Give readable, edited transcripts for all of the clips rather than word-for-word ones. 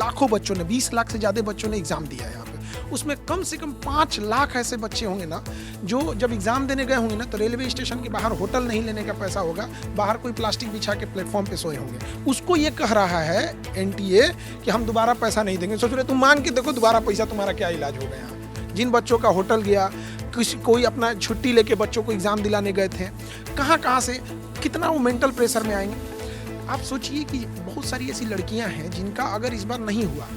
लाखों बच्चों ने, 20 लाख से ज़्यादा बच्चों ने एग्ज़ाम दिया है यहाँ पे। उसमें कम से कम 5 लाख ऐसे बच्चे होंगे ना, जो जब एग्ज़ाम देने गए होंगे ना, तो रेलवे स्टेशन के बाहर होटल नहीं लेने का पैसा होगा, बाहर कोई प्लास्टिक बिछा के प्लेटफॉर्म पे सोए होंगे। उसको ये कह रहा है एनटीए कि हम दोबारा पैसा नहीं देंगे। सोच रहे तुम मांग के देखो दोबारा पैसा, तुम्हारा क्या इलाज होगा यहाँ। जिन बच्चों का होटल गया, कोई अपना छुट्टी लेके बच्चों को एग्ज़ाम दिलाने गए थे, कहाँ से कितना वो मेंटल प्रेशर में आएंगे। आप सोचिए कि बहुत सारी ऐसी लड़कियां हैं जिनका अगर इस बार नहीं हुआ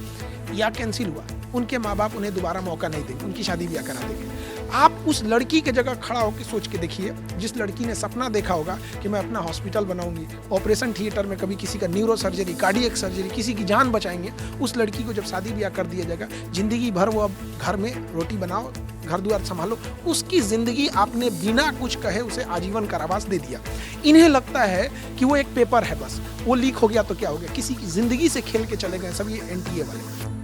या कैंसिल हुआ, उनके माँ बाप उन्हें दोबारा मौका नहीं देंगे, उनकी शादी ब्याह करा देंगे। आप उस लड़की के जगह खड़ा होकर सोच के देखिए, जिस लड़की ने सपना देखा होगा कि मैं अपना हॉस्पिटल बनाऊंगी, ऑपरेशन थिएटर में कभी किसी का न्यूरो सर्जरी, कार्डियक सर्जरी, किसी की जान बचाएंगे, उस लड़की को जब शादी ब्याह कर दिया जाएगा, जिंदगी भर वो अब घर में रोटी बनाओ, घर द्वार संभालो, उसकी जिंदगी आपने बिना कुछ कहे उसे आजीवन कारावास दे दिया। इन्हें लगता है कि वो एक पेपर है, बस वो लीक हो गया तो क्या हो गया, किसी की जिंदगी से खेल के चले गए सब ये एनटीए वाले।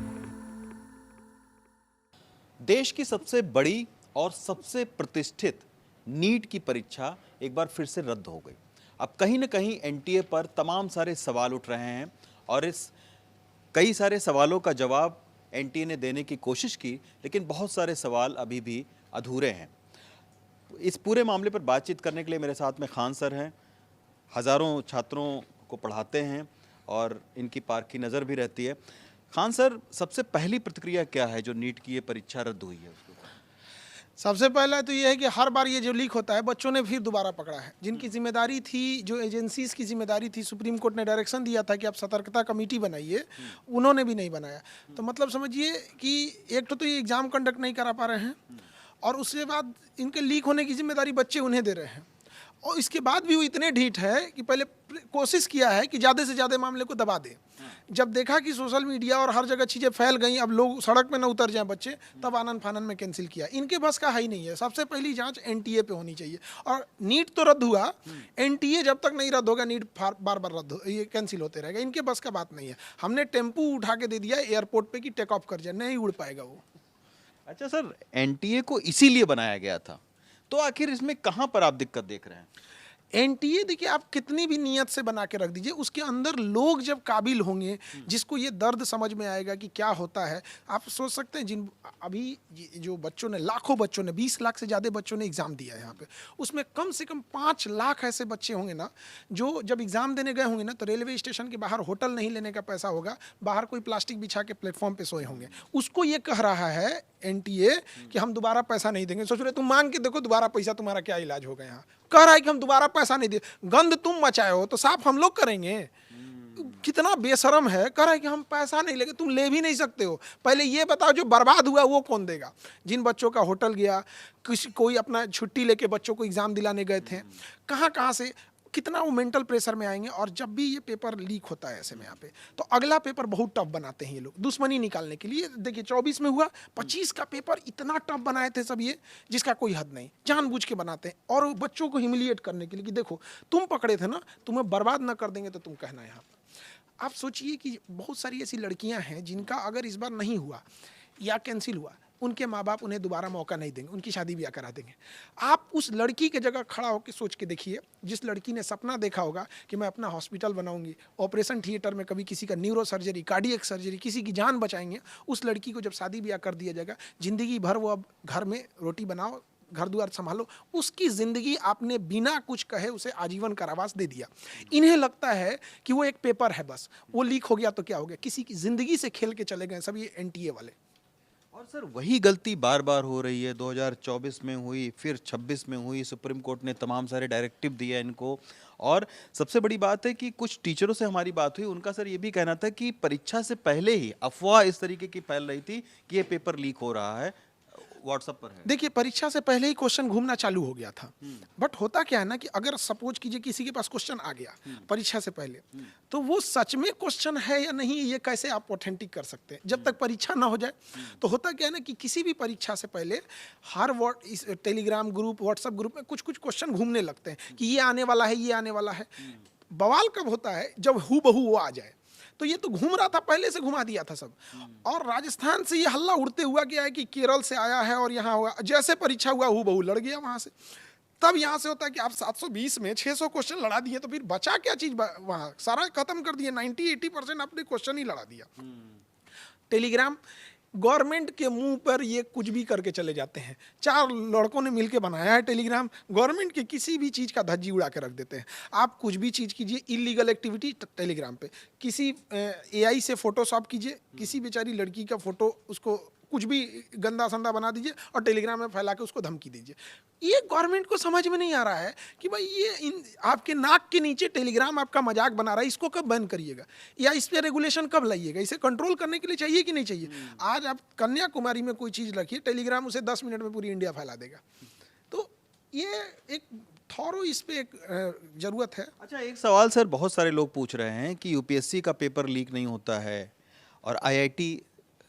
देश की सबसे बड़ी और सबसे प्रतिष्ठित नीट की परीक्षा एक बार फिर से रद्द हो गई। अब कहीं ना कहीं एनटीए पर तमाम सारे सवाल उठ रहे हैं और इस कई सारे सवालों का जवाब एनटीए ने देने की कोशिश की, लेकिन बहुत सारे सवाल अभी भी अधूरे हैं। इस पूरे मामले पर बातचीत करने के लिए मेरे साथ में खान सर हैं। हज़ारों छात्रों को पढ़ाते हैं और इनकी पार की नज़र भी रहती है। खान सर, सबसे पहली प्रतिक्रिया क्या है जो नीट की ये परीक्षा रद्द हुई है उसको? सबसे पहला तो ये है कि हर बार ये जो लीक होता है बच्चों ने फिर दोबारा पकड़ा है। जिनकी जिम्मेदारी थी, जो एजेंसीज की जिम्मेदारी थी, सुप्रीम कोर्ट ने डायरेक्शन दिया था कि आप सतर्कता कमेटी बनाइए, उन्होंने भी नहीं बनाया। तो मतलब समझिए कि एक तो ये एग्ज़ाम कंडक्ट नहीं करा पा रहे हैं और उसके बाद इनके लीक होने की जिम्मेदारी बच्चे उन्हें दे रहे हैं। और इसके बाद भी वो इतने ढीठ है कि पहले कोशिश किया है कि ज़्यादा से ज़्यादा मामले को दबा दे। जब देखा कि सोशल मीडिया और हर जगह चीज़ें फैल गई, अब लोग सड़क पे न उतर जाएं बच्चे, तब आनन फानन में कैंसिल किया। इनके बस का है ही नहीं है। सबसे पहली जांच एनटीए पे होनी चाहिए। और नीट तो रद्द हुआ, एनटीए जब तक नहीं रद्द होगा नीट बार बार रद्द ये कैंसिल होते रहेगा। इनके बस का बात नहीं है। हमने टेम्पू उठा के दे दिया एयरपोर्ट पे कि टेक ऑफ कर जाए, नहीं उड़ पाएगा वो। अच्छा सर, एनटीए को इसीलिए बनाया गया था, तो आखिर इसमें कहाँ पर आप दिक्कत देख रहे हैं? एनटीए देखिए, आप कितनी भी नियत से बना के रख दीजिए, उसके अंदर लोग जब काबिल होंगे, जिसको ये दर्द समझ में आएगा कि क्या होता है। आप सोच सकते हैं जिन अभी जो बच्चों ने, लाखों बच्चों ने, 20 लाख से ज़्यादा बच्चों ने एग्ज़ाम दिया है यहाँ पे, उसमें कम से कम 5 लाख ऐसे बच्चे होंगे ना, जो जब एग्ज़ाम देने गए होंगे ना, तो रेलवे स्टेशन के बाहर होटल नहीं लेने का पैसा होगा, बाहर कोई प्लास्टिक बिछा के प्लेटफॉर्म पे सोए होंगे। उसको ये कह रहा है एनटीए कि हम दोबारा पैसा नहीं देंगे। सोच रहे तुम मांग के देखो दोबारा पैसा, तुम्हारा क्या इलाज होगा यहाँ। कह रहा है कि हम दोबारा पैसा नहीं दे, गंद तुम मचाए हो तो साफ हम लोग करेंगे। कितना बेशरम है। कह रहा है कि हम पैसा नहीं लेंगे, तुम ले भी नहीं सकते हो। पहले ये बताओ जो बर्बाद हुआ वो कौन देगा। जिन बच्चों का होटल गया, कोई अपना छुट्टी लेके बच्चों को एग्जाम दिलाने गए थे, कहाँ से कितना वो मेंटल प्रेशर में आएंगे। और जब भी ये पेपर लीक होता है ऐसे में यहाँ पे, तो अगला पेपर बहुत टफ बनाते हैं ये लोग, दुश्मनी निकालने के लिए। देखिए 24 में हुआ, 25 का पेपर इतना टफ बनाए थे सब ये, जिसका कोई हद नहीं। जानबूझ के बनाते हैं और बच्चों को ह्यूमिलिएट करने के लिए कि देखो तुम पकड़े थे ना, तुम्हें बर्बाद ना कर देंगे तो तुम कहना यहाँ पर। आप सोचिए कि बहुत सारी ऐसी लड़कियाँ हैं जिनका अगर इस बार नहीं हुआ या कैंसिल हुआ, उनके माँ बाप उन्हें दोबारा मौका नहीं देंगे, उनकी शादी ब्याह करा देंगे। आप उस लड़की के जगह खड़ा होकर सोच के देखिए, जिस लड़की ने सपना देखा होगा कि मैं अपना हॉस्पिटल बनाऊंगी, ऑपरेशन थिएटर में कभी किसी का न्यूरो सर्जरी, कार्डियक सर्जरी, किसी की जान बचाएंगे, उस लड़की को जब शादी ब्याह कर दिया जाएगा, जिंदगी भर वो अब घर में रोटी बनाओ, घर द्वार संभालो, उसकी ज़िंदगी आपने बिना कुछ कहे उसे आजीवन कारावास दे दिया। इन्हें लगता है कि वो एक पेपर है, बस वो लीक हो गया तो क्या हो गया, किसी की ज़िंदगी से खेल के चले गए सब ये एनटीए वाले। और सर वही गलती बार बार हो रही है। 2024 में हुई, फिर 26 में हुई। सुप्रीम कोर्ट ने तमाम सारे डायरेक्टिव दिया इनको। और सबसे बड़ी बात है कि कुछ टीचरों से हमारी बात हुई, उनका सर ये भी कहना था कि परीक्षा से पहले ही अफवाह इस तरीके की फैल रही थी कि ये पेपर लीक हो रहा है, व्हाट्सएप पर है। देखिए परीक्षा से पहले ही क्वेश्चन घूमना चालू हो गया था। बट होता क्या है ना कि अगर सपोज कीजिए किसी के पास क्वेश्चन आ गया परीक्षा से पहले, तो वो सच में क्वेश्चन है या नहीं ये कैसे आप ऑथेंटिक कर सकते हैं जब तक परीक्षा ना हो जाए। तो होता क्या है ना कि किसी भी परीक्षा से पहले हर इस टेलीग्राम ग्रुप, व्हाट्सएप ग्रुप में कुछ कुछ क्वेश्चन घूमने लगते हैं कि ये आने वाला है, ये आने वाला है। बवाल कब होता है, जब हू बहू वो आ जाए। तो ये तो घूम रहा था, पहले से घुमा दिया था सब। और राजस्थान से ये हल्ला उड़ते हुआ गया है कि केरल से आया है और यहाँ हुआ, जैसे परीक्षा हुआ हू बहू लड़ गया वहाँ से। तब यहाँ से होता है कि आप 720 में 600 क्वेश्चन लड़ा दिए, तो फिर बचा क्या चीज़ वहाँ, सारा खत्म कर दिए। 90-80% आपने क्वेश्चन ही लड़ा दिया। टेलीग्राम गवर्नमेंट के मुंह पर ये कुछ भी करके चले जाते हैं। 4 लड़कों ने मिलकर बनाया है टेलीग्राम, गवर्नमेंट के किसी भी चीज़ का धज्जी उड़ा के रख देते हैं। आप कुछ भी चीज़ कीजिए, इलीगल एक्टिविटी टेलीग्राम पे, किसी एआई से फोटोशॉप कीजिए, किसी बेचारी लड़की का फोटो उसको कुछ भी गंदा संदा बना दीजिए और टेलीग्राम में फैला के उसको धमकी दीजिए। ये गवर्नमेंट को समझ में नहीं आ रहा है कि भाई ये आपके नाक के नीचे टेलीग्राम आपका मजाक बना रहा है, इसको कब बैन करिएगा या इस पर रेगुलेशन कब लाइएगा? इसे कंट्रोल करने के लिए चाहिए कि नहीं चाहिए? आज आप कन्याकुमारी में कोई चीज़ रखिए, टेलीग्राम उसे 10 मिनट में पूरी इंडिया फैला देगा। तो ये एक थॉरो इस पे एक ज़रूरत है। अच्छा, एक सवाल सर बहुत सारे लोग पूछ रहे हैं कि यूपीएससी का पेपर लीक नहीं होता है और आईआईटी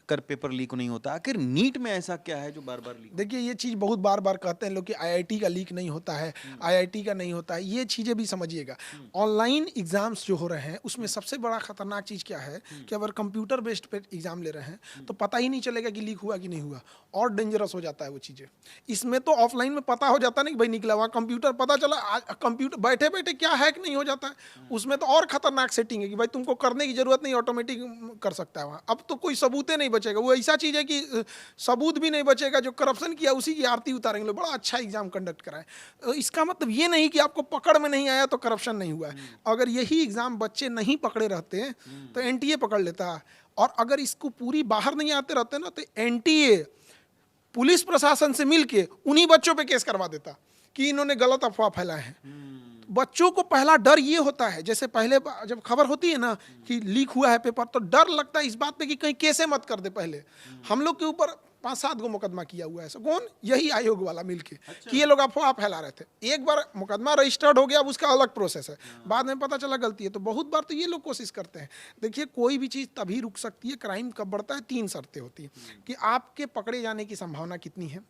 कर पेपर लीक नहीं होता, आखिर नीट में ऐसा क्या है जो बार बार लीक? देखिए ये चीज़ बहुत बार बार कहते हैं लोग कि आईआईटी का लीक नहीं होता है, आईआईटी का नहीं होता है। ये चीज़ें भी समझिएगा, ऑनलाइन एग्ज़ाम्स जो हो रहे हैं उसमें सबसे बड़ा खतरनाक चीज़ क्या है कि अगर कंप्यूटर बेस्ड पे एग्ज़ाम ले रहे हैं तो पता ही नहीं चलेगा कि लीक हुआ कि नहीं हुआ, और डेंजरस हो जाता है वो चीज़ें। इसमें तो ऑफलाइन में पता हो जाता नहीं कि भाई निकला, वहाँ कंप्यूटर पता चला, कंप्यूटर बैठे बैठे क्या हैक नहीं हो जाता है। उसमें तो और खतरनाक सेटिंग है कि भाई तुमको करने की जरूरत नहीं, ऑटोमेटिक कर सकता है वहाँ। अब तो कोई सबूते नहीं बचेगा, वो ऐसा चीज़ है कि सबूत भी नहीं बचेगा, जो करप्शन किया उसी की आरती उतारेंगे लोग। बड़ा अच्छा एग्जाम कंडक्ट कराए। इसका मतलब ये नहीं कि आपको पकड़ में नहीं आया तो करप्शन नहीं हुआ है। अगर यही एग्जाम बच्चे नहीं पकड़े रहते तो एनटीए पकड़ लेता, और अगर इसको पूरी बाहर नहीं आते रहते ना तो एनटीए पुलिस प्रशासन से मिलके उन्हीं बच्चों पे केस करवा देता कि इन्होंने गलत अफवाह फैलाए हैं। बच्चों को पहला डर ये होता है, जैसे पहले जब खबर होती है ना कि लीक हुआ है पेपर, तो डर लगता है इस बात पे कि कहीं केसे मत कर दे। पहले हम लोग के ऊपर 5-7 गो मुकदमा किया हुआ है ऐसा, कौन? यही आयोग वाला मिलके कि ये लोग अफवाह फैला रहे थे। एक बार मुकदमा रजिस्टर्ड हो गया, अब उसका अलग प्रोसेस है, बाद में पता चला गलती है। तो बहुत बार तो ये लोग कोशिश करते हैं। देखिए कोई भी चीज़ तभी रुक सकती है, क्राइम कब बढ़ता है, 3 शर्तें होती हैं कि आपके पकड़े जाने की संभावना कितनी है,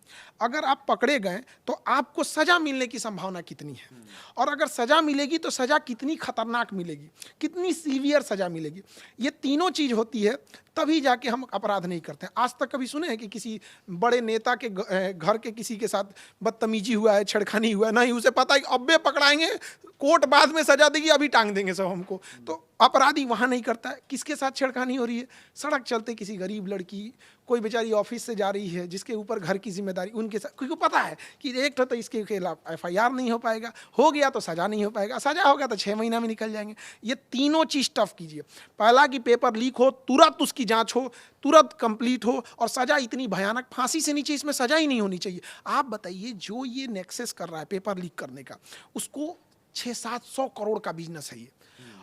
अगर आप पकड़े गए तो आपको सजा मिलने की संभावना कितनी है, और अगर सजा मिलेगी तो सजा कितनी खतरनाक मिलेगी, कितनी सीवियर सजा मिलेगी। ये तीनों चीज़ होती है तभी जाके हम अपराध नहीं करते हैं। आज तक कभी सुने हैं कि किसी बड़े नेता के घर के किसी के साथ बदतमीजी हुआ है, छेड़खानी हुआ है? नहीं, उसे पता है कि अब्बे पकड़ाएंगे, कोर्ट बाद में सजा देगी, अभी टांग देंगे सब हमको। तो अपराधी वहाँ नहीं करता है। किसके साथ छेड़खानी हो रही है? सड़क चलते किसी गरीब लड़की, कोई बेचारी ऑफिस से जा रही है जिसके ऊपर घर की जिम्मेदारी, उनके साथ, क्योंकि पता है कि एक तो इसके खिलाफ एफआईआर नहीं हो पाएगा, हो गया तो सजा नहीं हो पाएगा, सजा होगा तो 6 महीना में निकल जाएंगे। ये तीनों चीज़ टफ कीजिए। पहला कि पेपर लीक हो, तुरंत उसकी जांच हो, तुरंत कंप्लीट हो, और सजा इतनी भयानक, फांसी से नीचे इसमें सजा ही नहीं होनी चाहिए। आप बताइए जो ये नेक्सेस कर रहा है पेपर लीक करने का, उसको 600-700 करोड़ का बिजनेस है ये,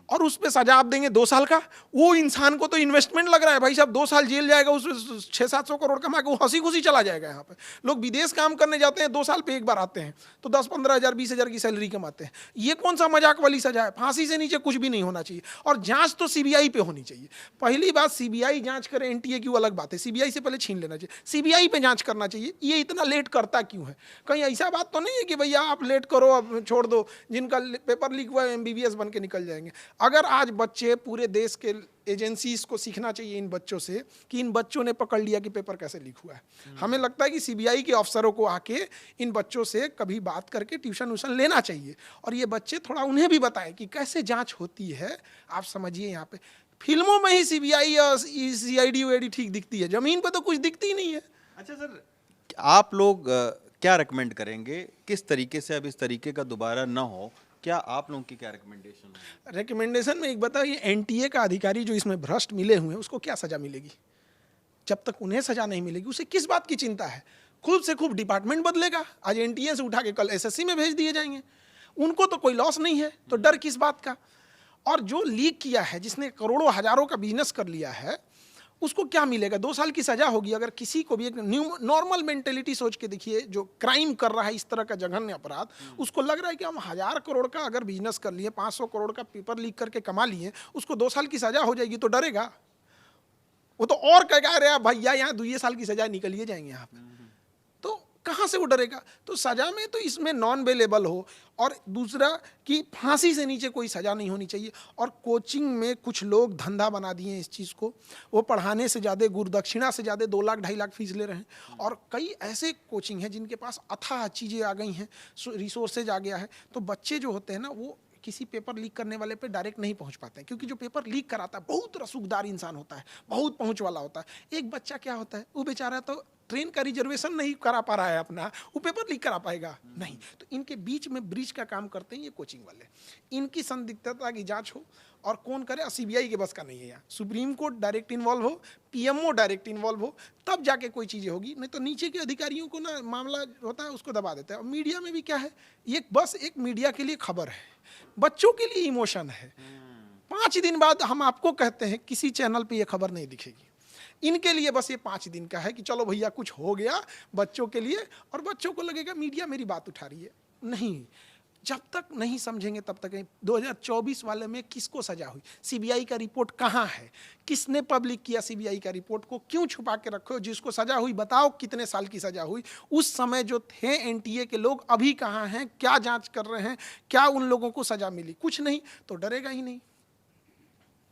और उस पर सजा आप देंगे 2 साल का। वो इंसान को तो इन्वेस्टमेंट लग रहा है भाई साहब, 2 साल जेल जाएगा, उस 600-700 करोड़ कमा के वो हंसी खुशी चला जाएगा। यहाँ पे लोग विदेश काम करने जाते हैं, 2 साल पे एक बार आते हैं, तो 10-15 हज़ार 20 हज़ार की सैलरी कमाते हैं। ये कौन सा मजाक वाली सजा है? फांसी से नीचे कुछ भी नहीं होना चाहिए, और जांच तो सीबीआई पे होनी चाहिए। पहली बात, सीबीआई जांच करे, एनटीए की अलग बात है, सीबीआई से पहले छीन लेना चाहिए, सीबीआई पे जांच करना चाहिए। ये इतना लेट करता क्यों है? कहीं ऐसा बात तो नहीं है कि भैया आप लेट करो, अब छोड़ दो, जिनका पेपर लीक हुआ है एमबीबीएस बन के निकल जाएंगे। अगर आज बच्चे, पूरे देश के एजेंसीज को सीखना चाहिए इन बच्चों से कि इन बच्चों ने पकड़ लिया कि पेपर कैसे लीक हुआ है। हमें लगता है कि सीबीआई के अफसरों को आके इन बच्चों से कभी बात करके ट्यूशन व्यूशन लेना चाहिए, और ये बच्चे थोड़ा उन्हें भी बताएं कि कैसे जांच होती है। आप समझिए, यहाँ पे फिल्मों में ही सीबीआई और सीआईडी वाईडी ठीक दिखती है, जमीन पे तो कुछ दिखती ही नहीं है। अच्छा सर, आप लोग क्या रिकमेंड करेंगे, किस तरीके से अब इस तरीके का दोबारा ना हो? क्या आप लोगों की क्या रिकमेंडेशन है? रिकमेंडेशन में एक बताइए, एनटीए का अधिकारी जो इसमें भ्रष्ट मिले हुए हैं उसको क्या सजा मिलेगी? जब तक उन्हें सजा नहीं मिलेगी उसे किस बात की चिंता है? खूब से खूब डिपार्टमेंट बदलेगा, आज एनटीए से उठा के कल एसएससी में भेज दिए जाएंगे। उनको तो कोई लॉस नहीं है, तो डर किस बात का? और जो लीक किया है, जिसने करोड़ों हजारों का बिजनेस कर लिया है, उसको क्या मिलेगा? 2 साल की सजा होगी। अगर किसी को भी एक नॉर्मल मेंटेलिटी सोच के देखिए, जो क्राइम कर रहा है इस तरह का जघन्य अपराध, उसको लग रहा है कि हम 1000 करोड़ का अगर बिजनेस कर लिए, 500 करोड़ का पेपर लीक करके कमा लिए, उसको 2 साल की सजा हो जाएगी, तो डरेगा? वो तो और कहेगा अरे भैया यहाँ 2 साल की सजा निकलिए जाएंगे यहाँ पे, तो कहाँ से वो डरेगा? तो सजा में तो इसमें नॉन बेलेबल हो, और दूसरा कि फांसी से नीचे कोई सजा नहीं होनी चाहिए। और कोचिंग में कुछ लोग धंधा बना दिए हैं इस चीज़ को, वो पढ़ाने से ज़्यादा, गुरुदक्षिणा से ज़्यादा 2 लाख 2.5 लाख फीस ले रहे हैं। और कई ऐसे कोचिंग हैं जिनके पास अथाह चीज़ें आ गई हैं, रिसोर्सेज आ गया है, तो बच्चे जो होते हैं ना, वो किसी पेपर लीक करने वाले पे डायरेक्ट नहीं पहुंच पाते हैं, क्योंकि जो पेपर लीक कराता है बहुत रसूखदार इंसान होता है, बहुत पहुंच वाला होता है। एक बच्चा क्या होता है, वो बेचारा तो ट्रेन का रिजर्वेशन नहीं करा पा रहा है अपना, वो पेपर लीक करा पाएगा नहीं। तो इनके बीच में ब्रिज का काम करते हैं ये कोचिंग वाले। इनकी संदिग्धता की जांच हो और कौन करे, सीबीआई के बस का नहीं है यहाँ। सुप्रीम कोर्ट डायरेक्ट इन्वॉल्व हो, पीएमओ डायरेक्ट इन्वॉल्व हो, तब जाके कोई चीज़ें होगी। नहीं तो नीचे के अधिकारियों को ना मामला होता है उसको दबा देता है। और मीडिया में भी क्या है, ये बस एक मीडिया के लिए खबर है, बच्चों के लिए इमोशन है। 5 दिन बाद हम आपको कहते हैं किसी चैनल पे ये खबर नहीं दिखेगी। इनके लिए बस ये 5 दिन का है कि चलो भैया कुछ हो गया बच्चों के लिए, और बच्चों को लगेगा मीडिया मेरी बात उठा रही है। नहीं, जब तक नहीं समझेंगे तब तक नहीं। 2024 वाले में किसको सजा हुई, सीबीआई का रिपोर्ट कहाँ है, किसने पब्लिक किया सीबीआई का रिपोर्ट को, क्यों छुपा के रखो, जिसको सजा हुई बताओ कितने साल की सजा हुई। उस समय जो थे एनटीए के लोग अभी कहाँ हैं, क्या जांच कर रहे हैं, क्या उन लोगों को सजा मिली, कुछ नहीं, तो डरेगा ही नहीं।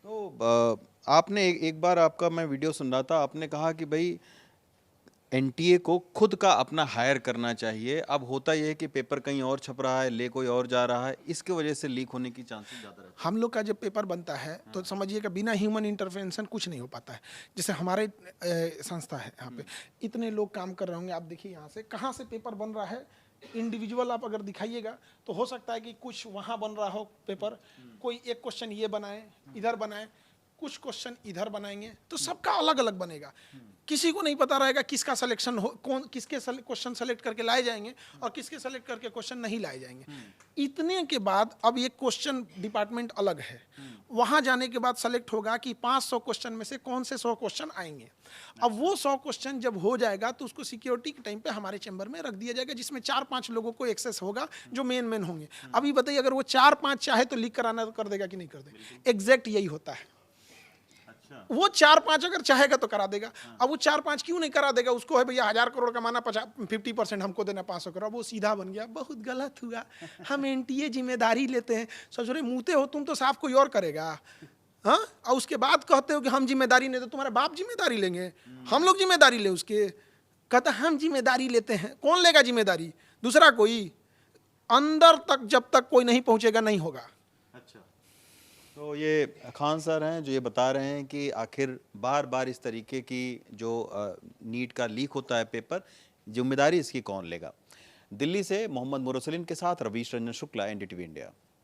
तो आपने एक बार आपका मैं वीडियो सुन रहा था, आपने कहा कि भाई एनटीए को खुद का अपना हायर करना चाहिए। अब होता यह है कि पेपर कहीं और छप रहा है, ले कोई और जा रहा है, इसके वजह से लीक होने की चांसेस ज़्यादा रहते हैं। हम लोग का जब पेपर बनता है तो समझिएगा बिना ह्यूमन इंटरवेंशन कुछ नहीं हो पाता है। जैसे हमारे संस्था है यहाँ पे, इतने लोग काम कर रहे होंगे, आप देखिए यहाँ से कहाँ से पेपर बन रहा है, इंडिविजुअल आप अगर दिखाइएगा तो हो सकता है कि कुछ वहाँ बन रहा हो पेपर, कोई एक क्वेश्चन ये बनाए, इधर बनाए, कुछ क्वेश्चन इधर बनाएंगे, तो सबका अलग अलग बनेगा। किसी को नहीं पता रहेगा किसका सिलेक्शन हो, कौन किसके क्वेश्चन सेलेक्ट करके लाए जाएंगे और किसके सेलेक्ट करके क्वेश्चन नहीं लाए जाएंगे। इतने के बाद अब ये क्वेश्चन डिपार्टमेंट अलग है, वहां जाने के बाद सेलेक्ट होगा कि 500 क्वेश्चन में से कौन से 100 क्वेश्चन आएंगे। अब वो 100 क्वेश्चन जब हो जाएगा तो उसको सिक्योरिटी के टाइम पे हमारे चैम्बर में रख दिया जाएगा, जिसमें 4-5 लोगों को एक्सेस होगा जो मेन होंगे। अभी बताइए अगर वो 4-5 चाहे तो लीक कराना तो कर देगा कि नहीं कर देगा। एग्जैक्ट यही होता है। वो 4-5 अगर चाहेगा तो करा देगा। अब वो 4-5 क्यों नहीं करा देगा, उसको है भैया 1000 करोड़ कमाना, 50% हमको देना, 500 करोड़। वो सीधा बन गया, बहुत गलत हुआ। हम एनटीए जिम्मेदारी लेते हैं, सोच रहे मुँहते हो तुम तो साफ कोई और करेगा। हाँ, और उसके बाद कहते हो कि हम जिम्मेदारी नहीं, तो तुम्हारे बाप जिम्मेदारी लेंगे, हम लोग जिम्मेदारी ले उसके। कहता हम जिम्मेदारी लेते हैं, कौन लेगा जिम्मेदारी, दूसरा कोई। अंदर तक जब तक कोई नहीं पहुंचेगा नहीं होगा। अच्छा, तो ये खान सर हैं जो ये बता रहे हैं कि आखिर बार बार इस तरीके की जो नीट का लीक होता है पेपर, जिम्मेदारी इसकी कौन लेगा। दिल्ली से मोहम्मद मुरसलिन के साथ रवीश रंजन शुक्ला, एनडीटीवी इंडिया।